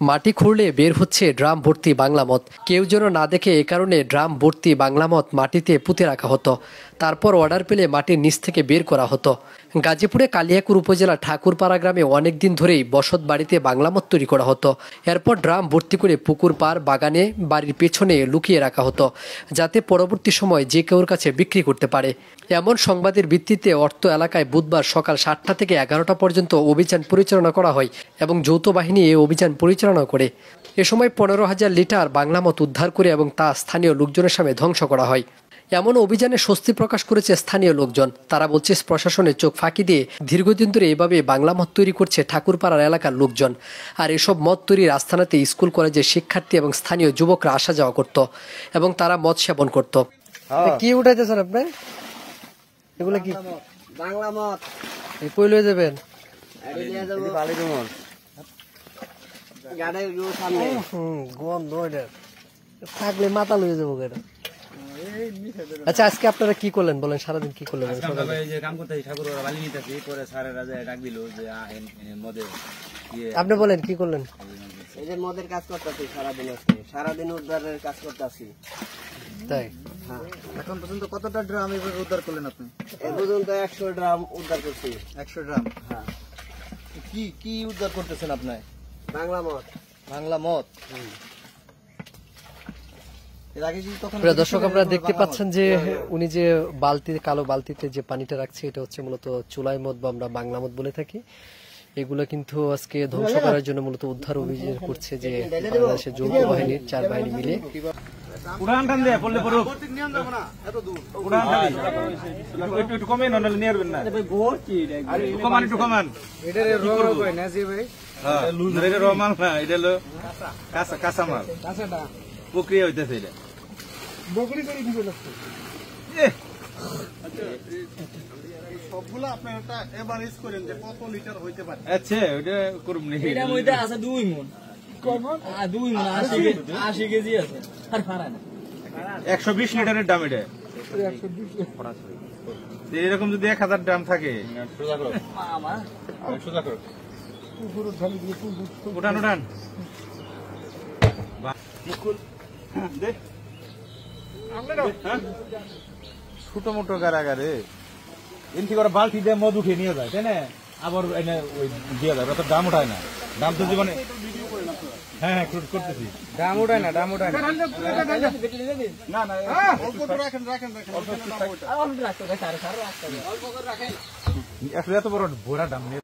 মাটি খুঁড়লে বের হচ্ছে ড্রাম ভর্তি বাংলা মদ। কেউ যেন না দেখে এ কারণে ড্রাম ভর্তি বাংলা মদ মাটিতে পুঁতে রাখা হতো। তারপর অর্ডার পেলে মাটির নিচ থেকে বের করা হতো। গাজীপুরে কালিয়াকুর উপজেলা ঠাকুরপাড়া গ্রামে অনেকদিন ধরেই বসত বাড়িতে বাংলা মদ তৈরি করা হতো। এরপর ড্রাম ভর্তি করে পুকুর পাড়, বাগানে, বাড়ির পেছনে লুকিয়ে রাখা হতো, যাতে পরবর্তী সময় যে কেউর কাছে বিক্রি করতে পারে। এমন সংবাদের ভিত্তিতে অর্থ এলাকায় বুধবার সকাল 7টা থেকে 11টা পর্যন্ত অভিযান পরিচালনা করা হয় এবং যৌথ বাহিনী এই অভিযান পরিচালনা করে। এ সময় 15,000 লিটার বাংলা মদ উদ্ধার করে এবং তা স্থানীয় লোকজনের সামনে ধ্বংস করা হয়। এমন অভিযানে স্বস্তি প্রকাশ করেছে স্থানীয় লোকজন। তারা বলছে, প্রশাসনের চোখ ফাঁকি দিয়ে দীর্ঘদিন ধরে এভাবে বাংলা মদ তৈরি করছে ঠাকুরপাড়ার এলাকার লোকজন। আর এসব মদ তৈরির আস্থানাতে স্কুল কলেজের শিক্ষার্থী এবং স্থানীয় যুবকরা আসা যাওয়া করত এবং তারা মদ সেবন করত। কি উঠাইতেছেন আপনি? এগুলো কি বাংলা মদ? এই কই লয়ে যাবেন? থাকলে মাথা লয়ে যাবো। আচ্ছা, আজকে আপনারা কি করলেন বলেন? সারাদিন কি করলেন? আপনি বলেন কি করলেন? এই যে মদের কাজ করতেছি সারাদিন, সারাদিন উদ্ধারের কাজ করতেছি। তাই? হ্যাঁ। এখন পর্যন্ত কতটা ড্রাম এভাবে উদ্ধার করলেন আপনি? এ পর্যন্ত 100 ড্রাম উদ্ধার করছি। 100 ড্রাম? হ্যাঁ। কি কি উদ্ধার করতেছেন আপনি? বাংলা মদ। বাংলা মদ। দর্শক, আপনারা দেখতে পাচ্ছেন যে উনি যে বালতি, কালো বালতিতে যে পানিটা রাখছে, এটা হচ্ছে মূলত চুলাই মদ বা আমরা বাংলা মদ বলে থাকি। এগুলো কিন্তু আজকে ধ্বংস করার জন্য মূলত উদ্ধার অভিযান করছে যে বাংলাদেশের যৌথ বাহিনীর 4 বাহিনী মিলে। উড়ান টান দিয়ে পড়লে পড়ুক, উড়ান একটু কমে না, নিয়ে আসবেন না, কমান একটু কমান। এটা রমাল না, এটা হলো কাঁচা মাল, প্রক্রিয়া হইতেছে। এটা বকরি করে দিবে সবগুলো আপনার একটা এভারেজ করেন যে কত লিটার হইতে পারে। আচ্ছা, ওটা করব নি। এটা মইতে আছে 2 মণ। কয় মণ? 2 মণ, 80 কেজি আছে। আর ফারা না। 120 লিটারের দাম এটা। 120 এরকম যদি 1000 ড্রাম থাকে, সোজা করো মামা, সোজা করো, পুরো ঢালি দিয়ে উঠান উঠান। মুকুল দে, আমরা দাও। ছোট মোটো গারাগারে এনটি করে বালতি দিয়ে মদ উঠে নিয়ে যায়, তাই না? আবার এনে ওই দিয়ে যায়, অত দাম উঠায় না। দাম তো জীবনে, হ্যাঁ হ্যাঁ করতেছি, দাম উঠায় না, দাম উঠায় না। না না, অল্প রাখেন রাখেন রাখেন, অল্প রাখতে, অল্প রাখতে, এত বড় ভোরা দাম নিয়ে